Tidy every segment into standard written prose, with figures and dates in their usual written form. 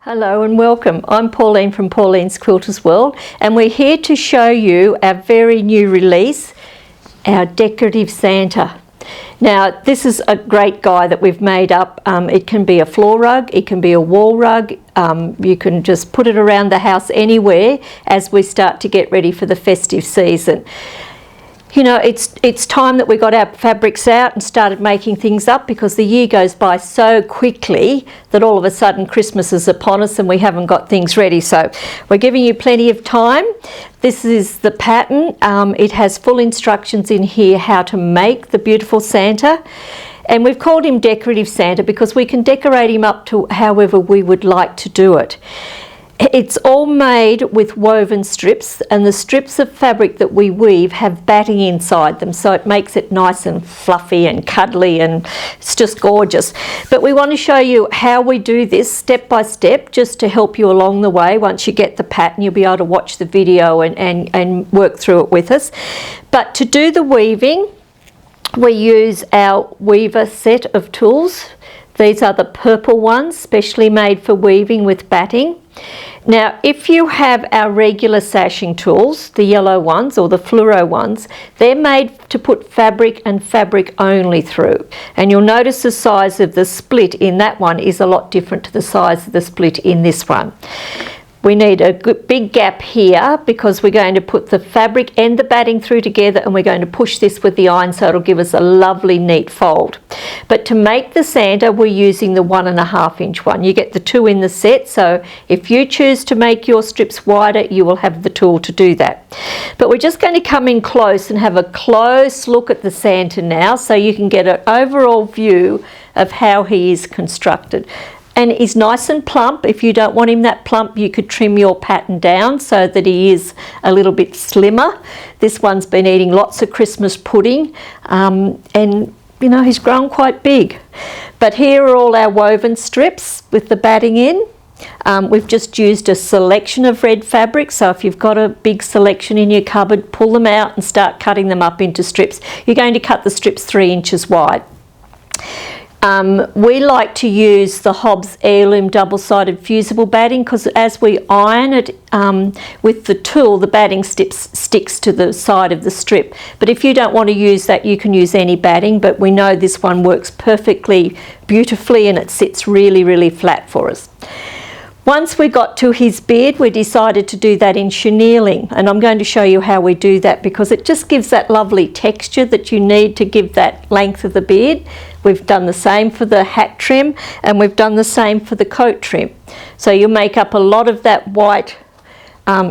Hello and welcome. I'm Pauline from Pauline's Quilters World, and we're here to show you our very new release, our Decorative Santa. Now this is a great guy that we've made up. It can be a floor rug, it can be a wall rug, you can just put it around the house anywhere as we start to get ready for the festive season. You know, it's time that we got our fabrics out and started making things up, because the year goes by so quickly that all of a sudden Christmas is upon us and we haven't got things ready. So we're giving you plenty of time. This is the pattern. It has full instructions in here how to make the beautiful Santa. And we've called him Decorative Santa because we can decorate him up to however we would like to do it. It's all made with woven strips, and the strips of fabric that we weave have batting inside them, so it makes it nice and fluffy and cuddly, and it's just gorgeous. But we want to show you how we do this step by step, just to help you along the way. Once you get the pattern, you'll be able to watch the video and work through it with us. But to do the weaving, we use our weaver set of tools. These are the purple ones, specially made for weaving with batting. Now, if you have our regular sashing tools, the yellow ones or the fluoro ones, they're made to put fabric and fabric only through. And you'll notice the size of the split in that one is a lot different to the size of the split in this one. We need a good big gap here because we're going to put the fabric and the batting through together, and we're going to push this with the iron so it'll give us a lovely neat fold. But to make the Santa, we're using the 1.5 inch one. You get the 2 in the set, so if you choose to make your strips wider, you will have the tool to do that. But we're just going to come in close and have a close look at the Santa now, so you can get an overall view of how he is constructed. And he's nice and plump. If you don't want him that plump, you could trim your pattern down so that he is a little bit slimmer. This one's been eating lots of Christmas pudding, and you know, he's grown quite big. But here are all our woven strips with the batting in. We've just used a selection of red fabric, so if you've got a big selection in your cupboard, pull them out and start cutting them up into strips. You're going to cut the strips 3 inches wide. We like to use the Hobbs Heirloom double-sided fusible batting, because as we iron it with the tool, the batting sticks to the side of the strip. But if you don't want to use that, you can use any batting, but we know this one works perfectly beautifully and it sits really, really flat for us. Once we got to his beard, we decided to do that in chenilling, and I'm going to show you how we do that because it just gives that lovely texture that you need to give that length of the beard. We've done the same for the hat trim, and we've done the same for the coat trim. So you make up a lot of that white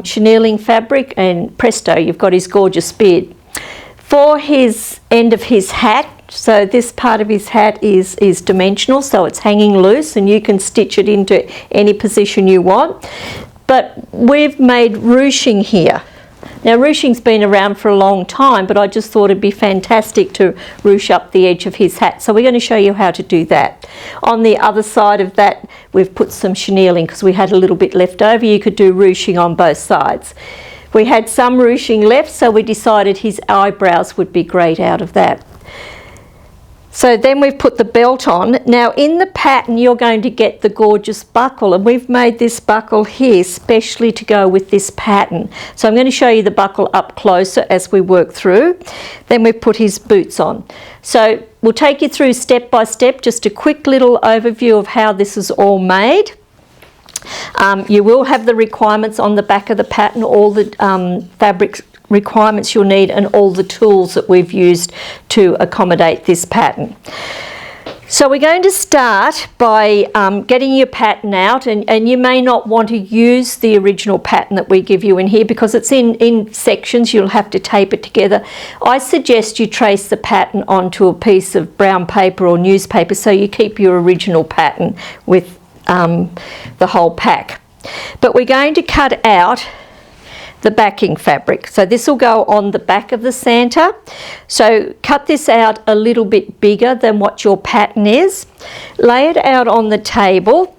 chenilling fabric, and presto, you've got his gorgeous beard. For his end of his hat, so this part of his hat is dimensional, so it's hanging loose and you can stitch it into any position you want. But we've made ruching here. Now ruching's been around for a long time, but I just thought it'd be fantastic to ruche up the edge of his hat. So we're going to show you how to do that. On the other side of that, we've put some chenilling because we had a little bit left over. You could do ruching on both sides. We had some ruching left, so we decided his eyebrows would be great out of that. So then we've put the belt on. Now in the pattern you're going to get the gorgeous buckle, and we've made this buckle here specially to go with this pattern. So I'm going to show you the buckle up closer as we work through. Then we've put his boots on. So we'll take you through step by step, just a quick little overview of how this is all made. You will have the requirements on the back of the pattern, all the fabric requirements you'll need and all the tools that we've used to accommodate this pattern. So we're going to start by getting your pattern out, and you may not want to use the original pattern that we give you in here because it's in sections. You'll have to tape it together. I suggest you trace the pattern onto a piece of brown paper or newspaper so you keep your original pattern with the whole pack. But we're going to cut out the backing fabric. So this will go on the back of the Santa. So cut this out a little bit bigger than what your pattern is. Lay it out on the table,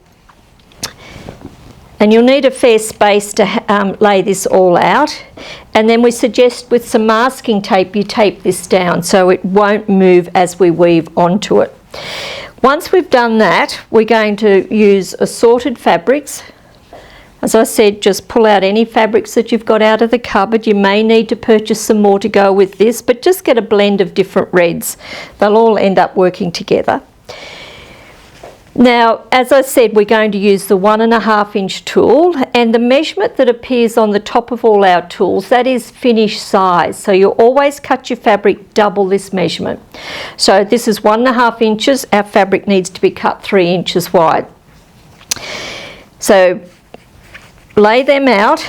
and you'll need a fair space to lay this all out. And then we suggest with some masking tape you tape this down so it won't move as we weave onto it. Once we've done that, we're going to use assorted fabrics. As I said, just pull out any fabrics that you've got out of the cupboard. You may need to purchase some more to go with this, but just get a blend of different reds. They'll all end up working together. Now, as I said, we're going to use the 1.5 inch tool, and the measurement that appears on the top of all our tools, that is finished size. So you'll always cut your fabric double this measurement. So this is 1.5 inches. Our fabric needs to be cut 3 inches wide. So lay them out,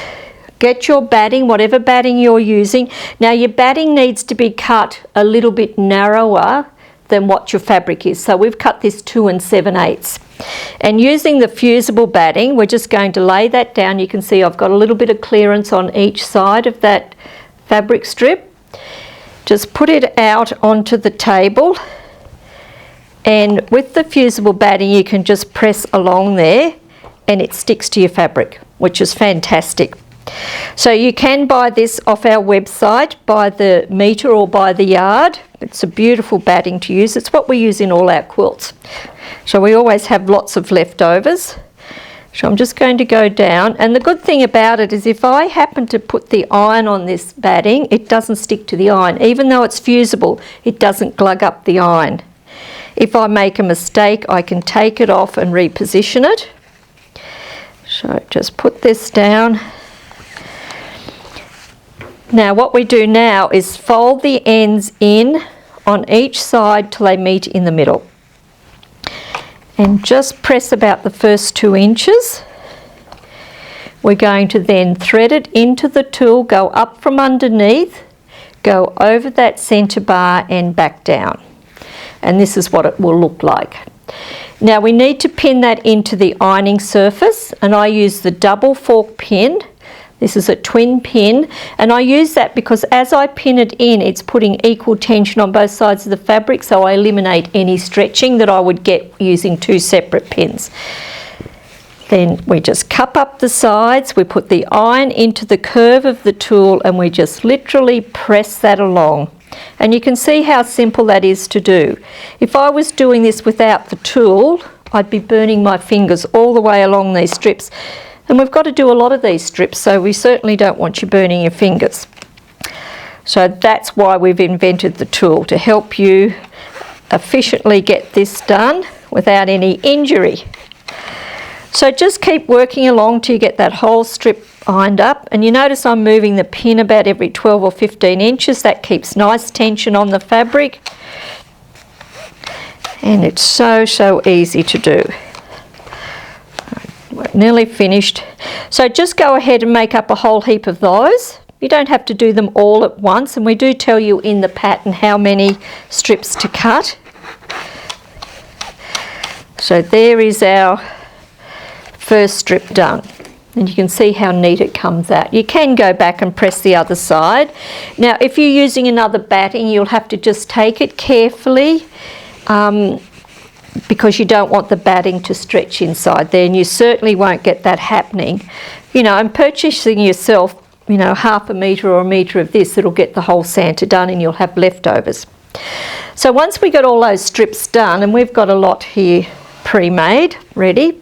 get your batting, whatever batting you're using. Now your batting needs to be cut a little bit narrower than what your fabric is. So we've cut this 2 7/8. And using the fusible batting, we're just going to lay that down. You can see I've got a little bit of clearance on each side of that fabric strip. Just put it out onto the table, and with the fusible batting you can just press along there and it sticks to your fabric, which is fantastic. So you can buy this off our website by the metre or by the yard. It's a beautiful batting to use. It's what we use in all our quilts. So we always have lots of leftovers. So I'm just going to go down, and the good thing about it is if I happen to put the iron on this batting, it doesn't stick to the iron. Even though it's fusible, it doesn't glug up the iron. If I make a mistake, I can take it off and reposition it. So just put this down. Now what we do now is fold the ends in on each side till they meet in the middle. And just press about the first 2 inches. We're going to then thread it into the tool, go up from underneath, go over that centre bar and back down. And this is what it will look like. Now we need to pin that into the ironing surface, and I use the double fork pin. This is a twin pin, and I use that because as I pin it in, it's putting equal tension on both sides of the fabric, so I eliminate any stretching that I would get using 2 separate pins. Then we just cup up the sides, we put the iron into the curve of the tool, and we just literally press that along. And you can see how simple that is to do. If I was doing this without the tool, I'd be burning my fingers all the way along these strips. And we've got to do a lot of these strips, so we certainly don't want you burning your fingers. So that's why we've invented the tool, to help you efficiently get this done without any injury. So just keep working along till you get that whole strip ironed up, and you notice I'm moving the pin about every 12 or 15 inches. That keeps nice tension on the fabric, and it's so easy to do. We're nearly finished. So just go ahead and make up a whole heap of those. You don't have to do them all at once, and we do tell you in the pattern how many strips to cut. So there is our first strip done, and you can see how neat it comes out. You can go back and press the other side. Now if you're using another batting, you'll have to just take it carefully, because you don't want the batting to stretch inside there, and you certainly won't get that happening. You know, and purchasing yourself, you know, 1/2 metre or 1 metre of this, it'll get the whole Santa done and you'll have leftovers. So once we got all those strips done, and we've got a lot here pre-made, ready,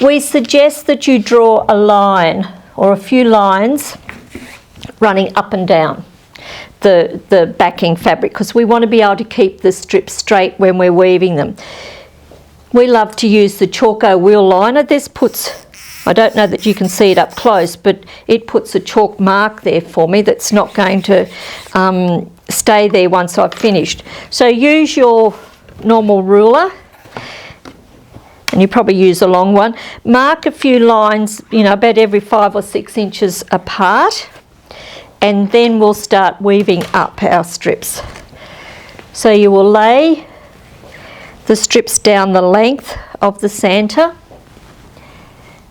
we suggest that you draw a line or a few lines running up and down the backing fabric, because we want to be able to keep the strips straight when we're weaving them. We love to use the Chalko wheel liner. This puts, I don't know that you can see it up close, but it puts a chalk mark there for me that's not going to stay there once I've finished. So use your normal ruler, and you probably use a long one. Mark a few lines, you know, about every 5 or 6 inches apart, and then we'll start weaving up our strips. So you will lay the strips down the length of the Santa,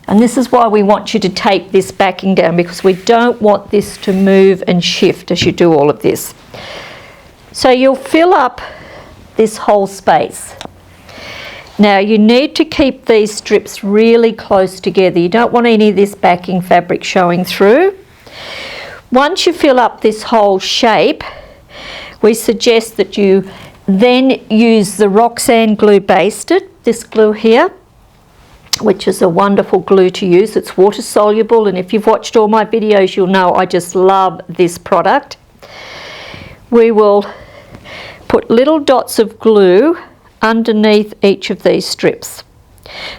and this is why we want you to tape this backing down, because we don't want this to move and shift as you do all of this. So you'll fill up this whole space. Now you need to keep these strips really close together. You don't want any of this backing fabric showing through. Once you fill up this whole shape, we suggest that you Then use the Roxanne glue basted, this glue here, which is a wonderful glue to use. It's water soluble, and if you've watched all my videos, you'll know I just love this product. We will put little dots of glue underneath each of these strips.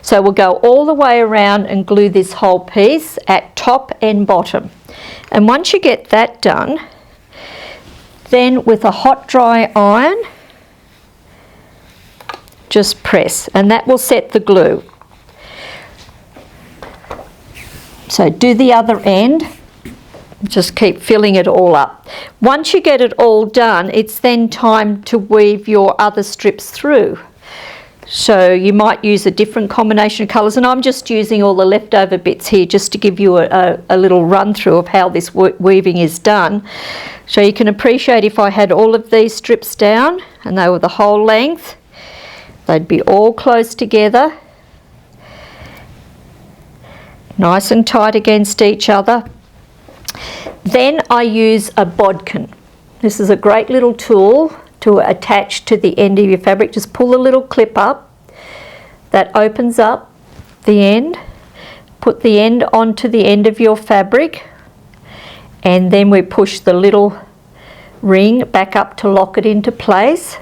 So we'll go all the way around and glue this whole piece at top and bottom. And once you get that done, then with a hot dry iron, just press, and that will set the glue. So do the other end, just keep filling it all up. Once you get it all done, it's then time to weave your other strips through. So you might use a different combination of colours, and I'm just using all the leftover bits here just to give you a little run through of how this weaving is done. So you can appreciate if I had all of these strips down and they were the whole length, they'd be all close together, nice and tight against each other. Then I use a bodkin. This is a great little tool to attach to the end of your fabric. Just pull the little clip up that opens up the end, put the end onto the end of your fabric, and then we push the little ring back up to lock it into place.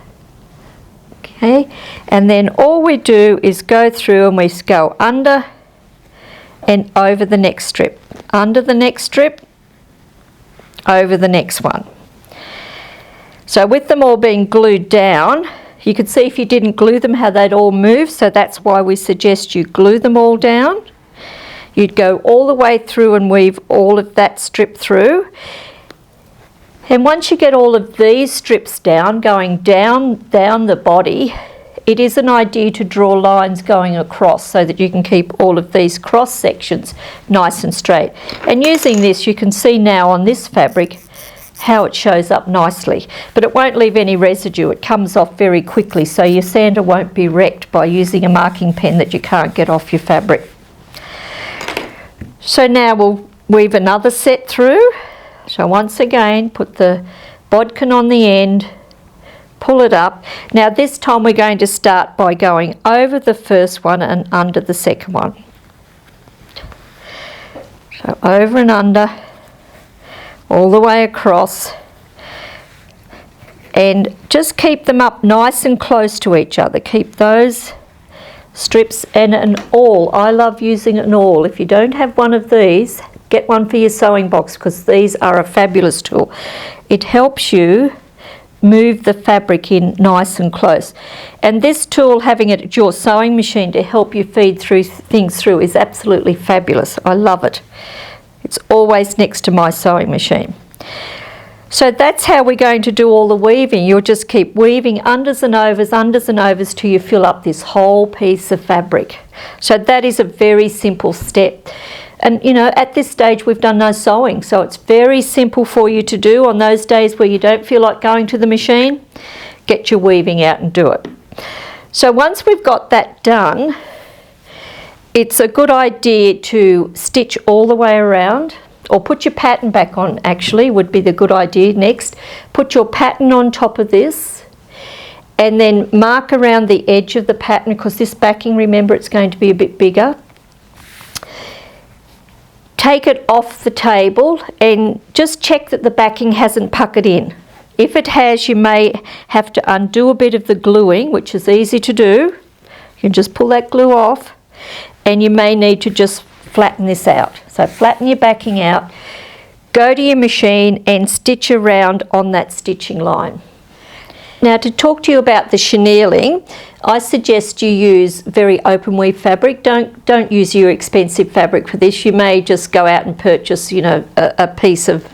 Okay, and then all we do is go through and we go under and over the next strip, under the next strip, over the next one. So with them all being glued down, you can see if you didn't glue them how they'd all move, so that's why we suggest you glue them all down. You'd go all the way through and weave all of that strip through. And once you get all of these strips down, going down the body, it is an idea to draw lines going across so that you can keep all of these cross sections nice and straight. And using this, you can see now on this fabric how it shows up nicely, but it won't leave any residue. It comes off very quickly, so your sander won't be wrecked by using a marking pen that you can't get off your fabric. So now we'll weave another set through. So once again, put the bodkin on the end, pull it up. Now this time we're going to start by going over the first one and under the second one. So over and under, all the way across, and just keep them up nice and close to each other. Keep those strips and an awl. I love using an awl. If you don't have one of these, get one for your sewing box, because these are a fabulous tool. It helps you move the fabric in nice and close. And this tool, having it at your sewing machine to help you feed things through, is absolutely fabulous. I love it. It's always next to my sewing machine. So that's how we're going to do all the weaving. You'll just keep weaving unders and overs till you fill up this whole piece of fabric. So that is a very simple step. And you know, at this stage we've done no sewing, so it's very simple for you to do on those days where you don't feel like going to the machine. Get your weaving out and do it. So once we've got that done, it's a good idea to stitch all the way around, or put your pattern back on, actually, would be the good idea next. Put your pattern on top of this, and then mark around the edge of the pattern, because this backing, remember, it's going to be a bit bigger. Take it off the table and just check that the backing hasn't puckered in. If it has, you may have to undo a bit of the gluing, which is easy to do. You can just pull that glue off, and you may need to just flatten this out. So flatten your backing out, go to your machine and stitch around on that stitching line. Now, to talk to you about the chenilling, I suggest you use very open weave fabric. Don't use your expensive fabric for this. You may just go out and purchase, you know, a piece of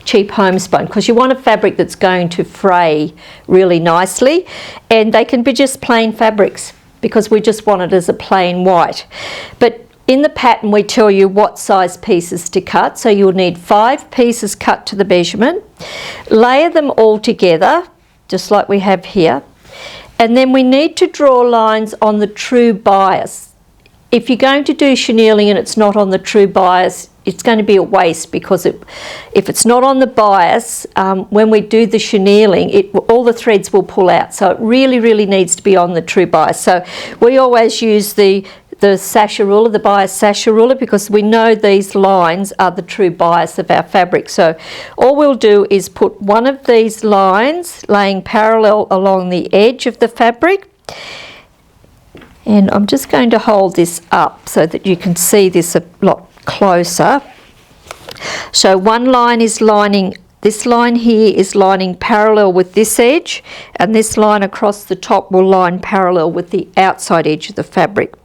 cheap homespun, because you want a fabric that's going to fray really nicely, and they can be just plain fabrics, because we just want it as a plain white. But in the pattern we tell you what size pieces to cut, so you'll need 5 pieces cut to the measurement. Layer them all together, just like we have here, and then we need to draw lines on the true bias. If you're going to do chenilling and it's not on the true bias, it's going to be a waste, because if it's not on the bias, when we do the chenilling, all the threads will pull out. So it really needs to be on the true bias. So we always use the sasha ruler, the bias sasha ruler, because we know these lines are the true bias of our fabric. So all we'll do is put one of these lines laying parallel along the edge of the fabric, and I'm just going to hold this up so that you can see this a lot closer. So one line is lining, this line here is lining parallel with this edge, and this line across the top will line parallel with the outside edge of the fabric.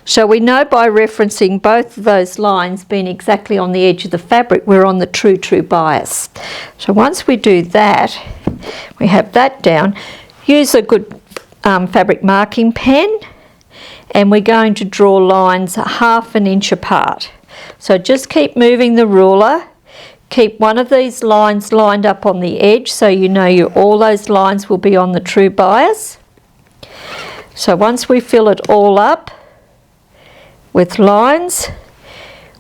So we know by referencing both of those lines being exactly on the edge of the fabric, we're on the true bias. So once we do that, we have that down. Use a good fabric marking pen, and we're going to draw lines 1/2 inch apart. So just keep moving the ruler, keep one of these lines lined up on the edge, so you know all those lines will be on the true bias. So once we fill it all up with lines,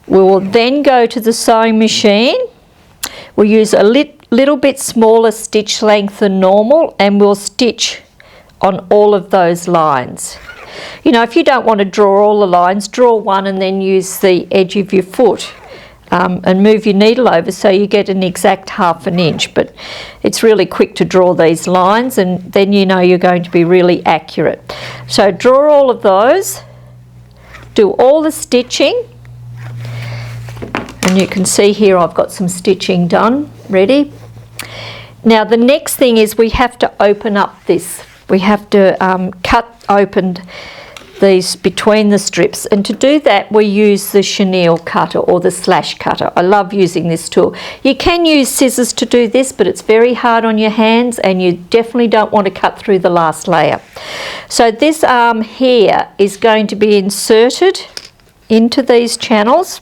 we will then go to the sewing machine. We'll use a little bit smaller stitch length than normal, and we'll stitch on all of those lines. You know, if you don't want to draw all the lines, draw one and then use the edge of your foot and move your needle over so you get an exact 1/2 inch. But it's really quick to draw these lines, and then you know you're going to be really accurate. So draw all of those, do all the stitching, and you can see here I've got some stitching done, ready. Now the next thing is we have to open up this. We have to cut open these between the strips, and to do that we use the chenille cutter or the slash cutter. I love using this tool. You can use scissors to do this, but it's very hard on your hands, and you definitely don't want to cut through the last layer. So this arm here is going to be inserted into these channels.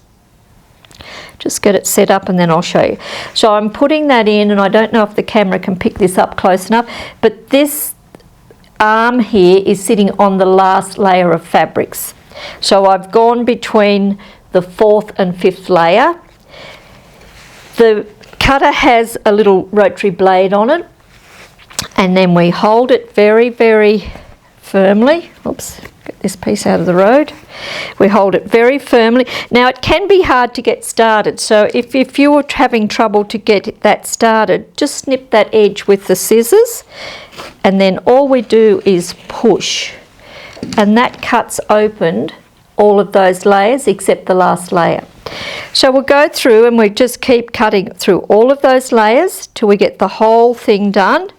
Just get it set up and then I'll show you. So I'm putting that in, and I don't know if the camera can pick this up close enough, but this arm here is sitting on the last layer of fabrics. So I've gone between the 4th and 5th layer. The cutter has a little rotary blade on it, and then we hold it very firmly. Oops, get this piece out of the road. We hold it very firmly. Now it can be hard to get started, so if you were having trouble to get that started, just snip that edge with the scissors, and then all we do is push, and that cuts open all of those layers except the last layer. So we'll go through and we just keep cutting through all of those layers till we get the whole thing done.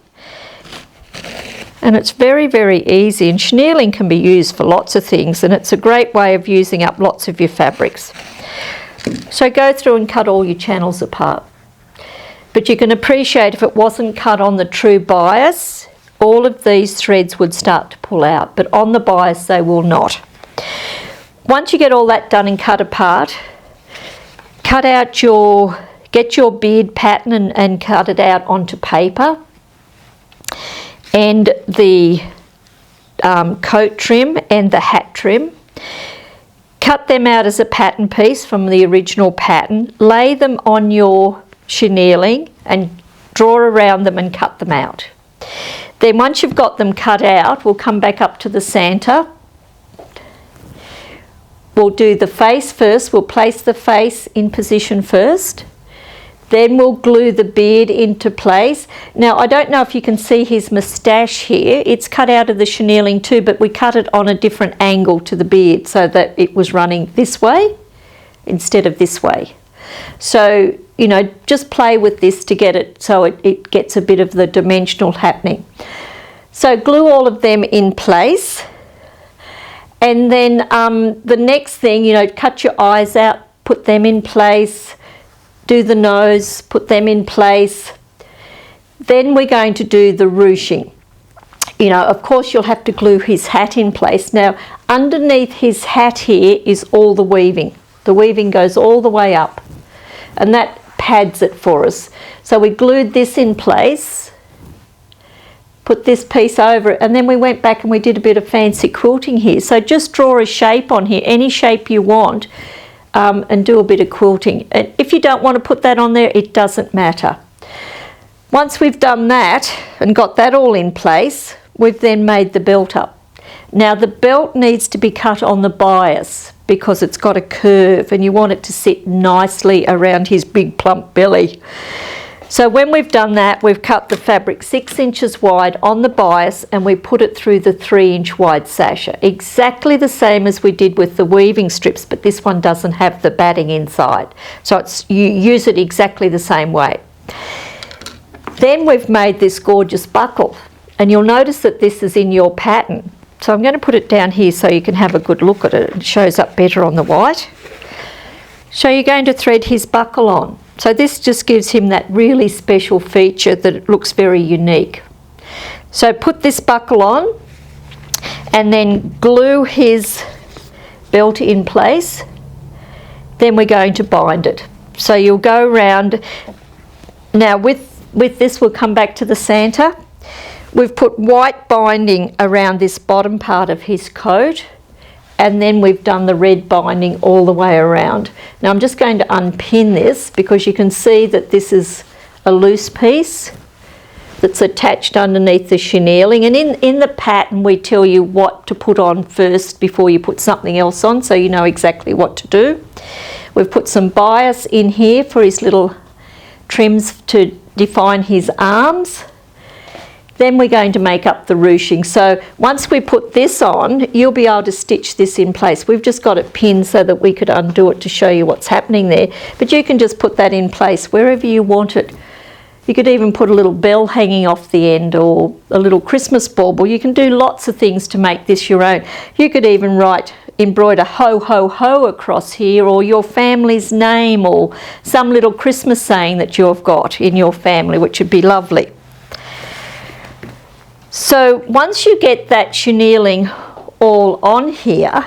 And it's very easy, and chenilling can be used for lots of things, and it's a great way of using up lots of your fabrics. So go through and cut all your channels apart. But you can appreciate if it wasn't cut on the true bias, all of these threads would start to pull out, but on the bias they will not. Once you get all that done and cut apart, get your bead pattern and cut it out onto paper. And the coat trim and the hat trim. Cut them out as a pattern piece from the original pattern, lay them on your chenilling and draw around them and cut them out. Then once you've got them cut out, we'll come back up to the Santa. We'll do the face first. We'll place the face in position first. Then we'll glue the beard into place. Now, I don't know if you can see his moustache here. It's cut out of the chenilling too, but we cut it on a different angle to the beard so that it was running this way instead of this way. So, you know, just play with this to get it so it gets a bit of the dimensional happening. So glue all of them in place. And then the next thing, you know, cut your eyes out, put them in place. Do the nose, put them in place. Then we're going to do the ruching. You know, of course you'll have to glue his hat in place. Now, underneath his hat here is all the weaving. The weaving goes all the way up, and that pads it for us. So we glued this in place, put this piece over it, and then we went back and we did a bit of fancy quilting here. So just draw a shape on here, any shape you want, and do a bit of quilting. And if you don't want to put that on there, it doesn't matter. Once we've done that and got that all in place, we've then made the belt up. Now the belt needs to be cut on the bias because it's got a curve and you want it to sit nicely around his big plump belly. So when we've done that, we've cut the fabric 6 inches wide on the bias and we put it through the 3-inch wide sasher. Exactly the same as we did with the weaving strips, but this one doesn't have the batting inside. So you use it exactly the same way. Then we've made this gorgeous buckle, and you'll notice that this is in your pattern. So I'm going to put it down here so you can have a good look at it. It shows up better on the white. So you're going to thread his buckle on. So this just gives him that really special feature that it looks very unique. So put this buckle on and then glue his belt in place. Then we're going to bind it. So you'll go around. Now with this we'll come back to the Santa. We've put white binding around this bottom part of his coat, and then we've done the red binding all the way around. Now I'm just going to unpin this because you can see that this is a loose piece that's attached underneath the chenilling, and in the pattern we tell you what to put on first before you put something else on, so you know exactly what to do. We've put some bias in here for his little trims to define his arms. Then we're going to make up the ruching. So once we put this on, you'll be able to stitch this in place. We've just got it pinned so that we could undo it to show you what's happening there. But you can just put that in place wherever you want it. You could even put a little bell hanging off the end or a little Christmas bauble. You can do lots of things to make this your own. You could even embroider ho ho ho across here, or your family's name, or some little Christmas saying that you've got in your family, which would be lovely. So once you get that chenilling all on here,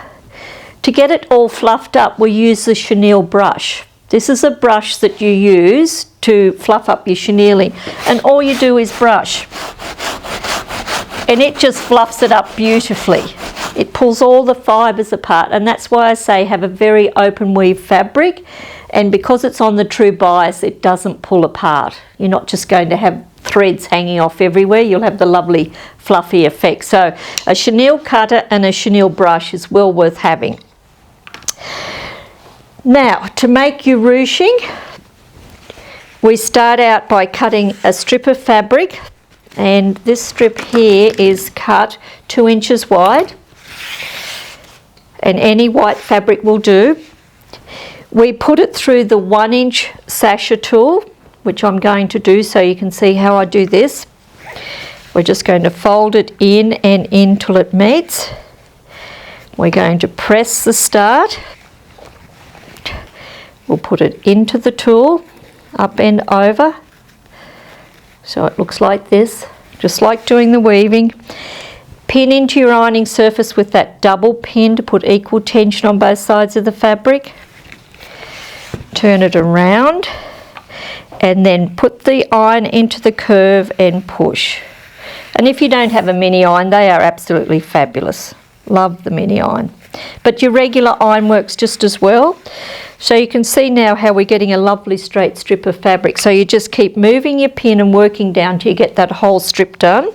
to get it all fluffed up, we use the chenille brush. This is a brush that you use to fluff up your chenilling, and all you do is brush, and it just fluffs it up beautifully. It pulls all the fibres apart, and that's why I say have a very open weave fabric, and because it's on the true bias, it doesn't pull apart. You're not just going to have threads hanging off everywhere. You'll have the lovely fluffy effect. So a chenille cutter and a chenille brush is well worth having. Now to make your ruching, we start out by cutting a strip of fabric, and this strip here is cut 2 inches wide, and any white fabric will do. We put it through the 1-inch sasher tool, which I'm going to do so you can see how I do this. We're just going to fold it in and in till it meets. We're going to press the start. We'll put it into the tool, up and over. So it looks like this, just like doing the weaving. Pin into your ironing surface with that double pin to put equal tension on both sides of the fabric. Turn it around, and then put the iron into the curve and push. And if you don't have a mini iron, they are absolutely fabulous. Love the mini iron. But your regular iron works just as well. So you can see now how we're getting a lovely straight strip of fabric. So you just keep moving your pin and working down till you get that whole strip done.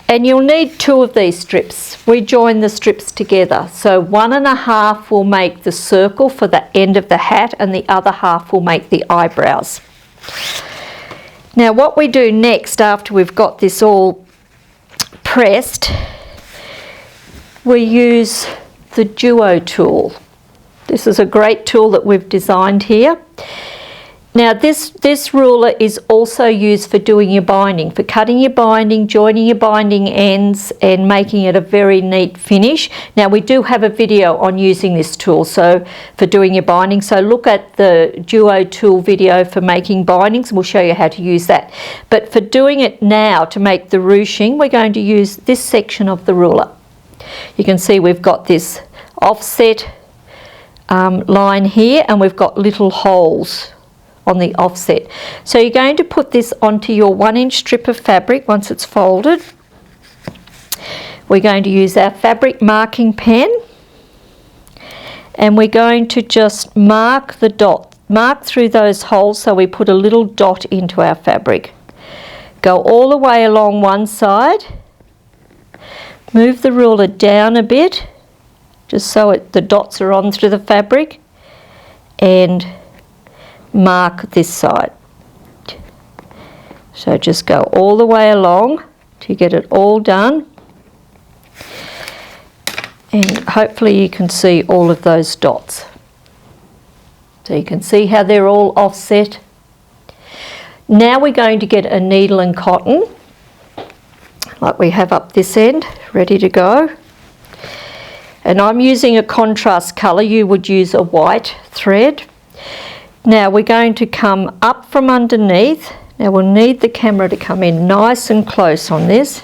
And you'll need 2 of these strips. We join the strips together. So 1.5 will make the circle for the end of the hat, and the other half will make the eyebrows. Now what we do next, after we've got this all pressed, we use the duo tool. This is a great tool that we've designed here. Now this ruler is also used for doing your binding, for cutting your binding, joining your binding ends and making it a very neat finish. Now we do have a video on using this tool so for doing your binding, so look at the duo tool video for making bindings and we'll show you how to use that. But for doing it now to make the ruching, we're going to use this section of the ruler. You can see we've got this offset line here, and we've got little holes on the offset. So you're going to put this onto your 1-inch strip of fabric once it's folded. We're going to use our fabric marking pen, and we're going to just mark the dot, mark through those holes so we put a little dot into our fabric. Go all the way along one side, move the ruler down a bit just so the dots are on through the fabric, and mark this side. So just go all the way along to get it all done, and hopefully you can see all of those dots. So you can see how they're all offset. Now we're going to get a needle and cotton like we have up this end, ready to go. And I'm using a contrast colour. You would use a white thread. Now we're going to come up from underneath. Now we'll need the camera to come in nice and close on this.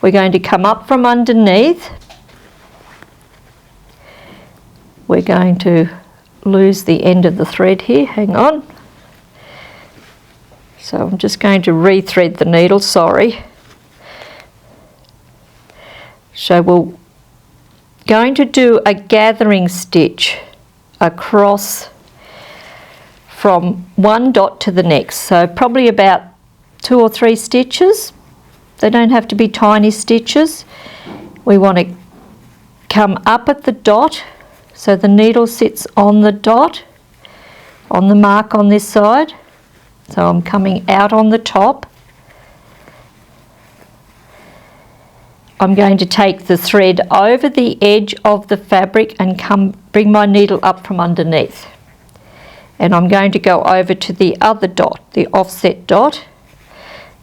We're going to come up from underneath. We're going to lose the end of the thread here, hang on. So I'm just going to rethread the needle, sorry. So we're going to do a gathering stitch across from one dot to the next. So probably about 2 or 3 stitches. They don't have to be tiny stitches. We want to come up at the dot so the needle sits on the dot, on the mark on this side. So I'm coming out on the top. I'm going to take the thread over the edge of the fabric and bring my needle up from underneath. And I'm going to go over to the other dot, the offset dot,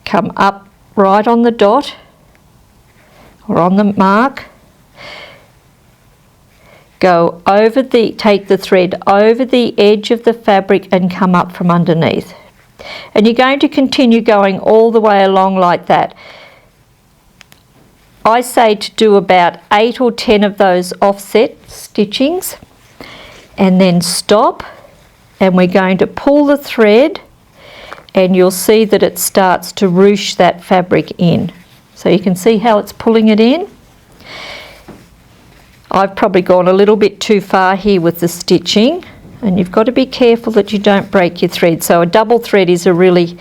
come up right on the dot or on the mark, go over take the thread over the edge of the fabric and come up from underneath. And you're going to continue going all the way along like that. I say to do about 8 or 10 of those offset stitchings and then stop, and we're going to pull the thread and you'll see that it starts to ruche that fabric in. So you can see how it's pulling it in. I've probably gone a little bit too far here with the stitching, and you've got to be careful that you don't break your thread. So a double thread is a really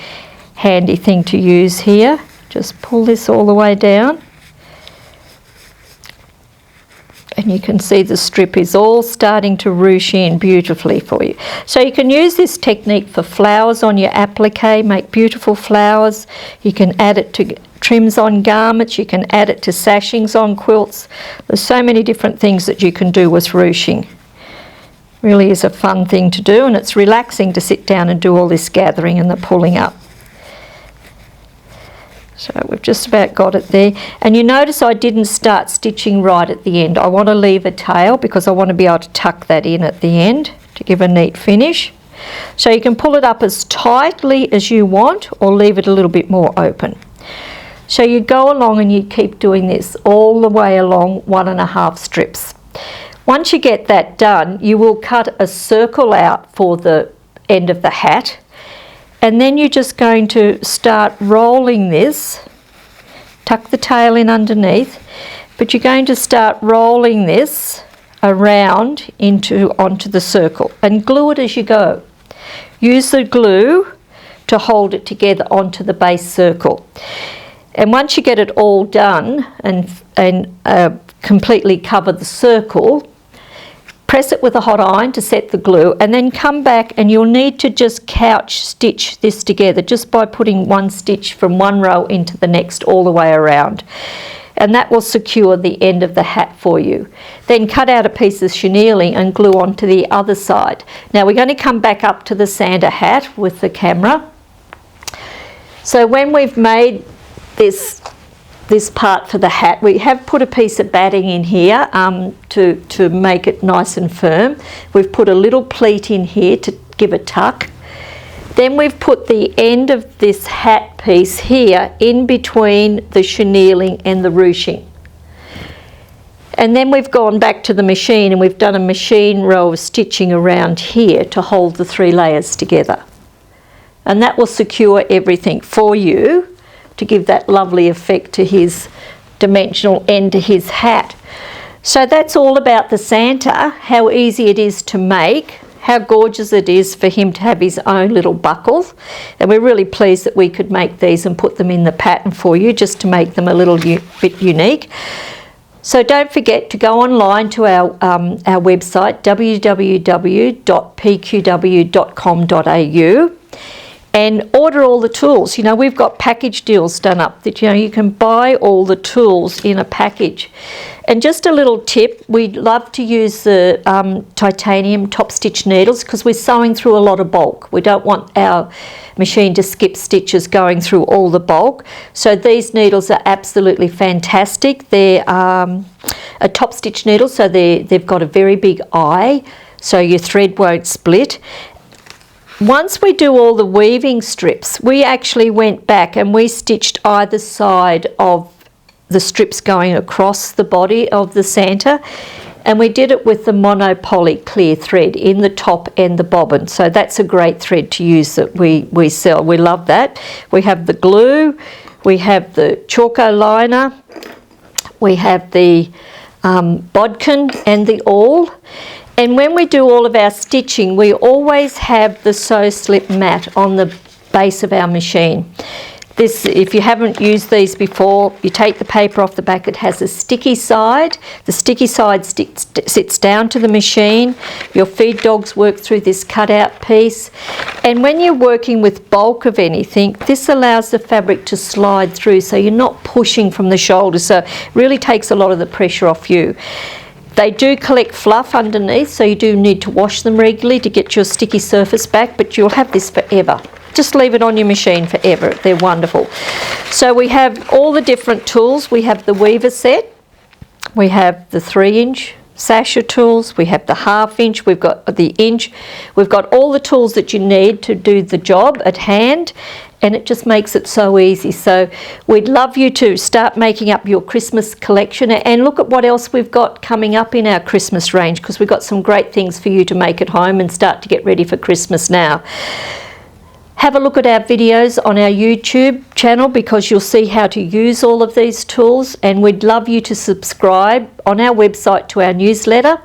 handy thing to use here. Just pull this all the way down. And you can see the strip is all starting to ruche in beautifully for you. So you can use this technique for flowers on your applique, make beautiful flowers. You can add it to trims on garments, you can add it to sashings on quilts. There's so many different things that you can do with ruching. Really is a fun thing to do, and it's relaxing to sit down and do all this gathering and the pulling up. So we've just about got it there, and you notice I didn't start stitching right at the end. I want to leave a tail because I want to be able to tuck that in at the end to give a neat finish. So you can pull it up as tightly as you want or leave it a little bit more open. So you go along and you keep doing this all the way along 1.5 strips. Once you get that done, you will cut a circle out for the end of the hat. And then you're just going to start rolling this, tuck the tail in underneath, but you're going to start rolling this around onto the circle and glue it as you go. Use the glue to hold it together onto the base circle. And once you get it all done and completely cover the circle, press it with a hot iron to set the glue, and then come back and you'll need to just couch stitch this together just by putting one stitch from one row into the next all the way around. And that will secure the end of the hat for you. Then cut out a piece of chenille and glue onto the other side. Now we're going to come back up to the Santa hat with the camera. So when we've made this part for the hat, we have put a piece of batting in here to make it nice and firm. We've put a little pleat in here to give a tuck. Then we've put the end of this hat piece here in between the chenilling and the ruching. And then we've gone back to the machine and we've done a machine row of stitching around here to hold the 3 layers together. And that will secure everything for you to give that lovely effect to his dimensional end to his hat. So that's all about the Santa, how easy it is to make, how gorgeous it is for him to have his own little buckles. And we're really pleased that we could make these and put them in the pattern for you, just to make them a little bit unique. So don't forget to go online to our website, www.pqw.com.au, and order all the tools. You know, we've got package deals done up that, you know, you can buy all the tools in a package. And just a little tip, we love to use the titanium top stitch needles because we're sewing through a lot of bulk. We don't want our machine to skip stitches going through all the bulk. So these needles are absolutely fantastic. They're a top stitch needle, so they've got a very big eye, so your thread won't split. Once we do all the weaving strips, we actually went back and we stitched either side of the strips going across the body of the Santa, and we did it with the monopoly clear thread in the top and the bobbin. So that's a great thread to use that we sell. We love that. We have the glue, we have the Chalko liner, we have the bodkin and the awl. And when we do all of our stitching, we always have the sew slip mat on the base of our machine. This, if you haven't used these before, you take the paper off the back, it has a sticky side. The sticky side sits down to the machine. Your feed dogs work through this cutout piece. And when you're working with bulk of anything, this allows the fabric to slide through, so you're not pushing from the shoulder, so it really takes a lot of the pressure off you. They do collect fluff underneath, so you do need to wash them regularly to get your sticky surface back, but you'll have this forever. Just leave it on your machine forever. They're wonderful. So we have all the different tools. We have the weaver set. We have the 3-inch sasher tools. We have the 1/2 inch. We've got the inch. We've got all the tools that you need to do the job at hand, and it just makes it so easy. So we'd love you to start making up your Christmas collection, and look at what else we've got coming up in our Christmas range, because we've got some great things for you to make at home and start to get ready for Christmas now. Have a look at our videos on our YouTube channel, because you'll see how to use all of these tools, and we'd love you to subscribe on our website to our newsletter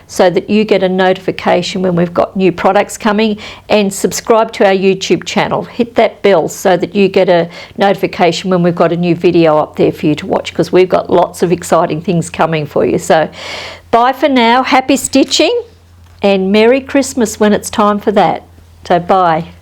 so that you get a notification when we've got new products coming, and subscribe to our YouTube channel. Hit that bell so that you get a notification when we've got a new video up there for you to watch, because we've got lots of exciting things coming for you. So bye for now, happy stitching, and Merry Christmas when it's time for that. So bye.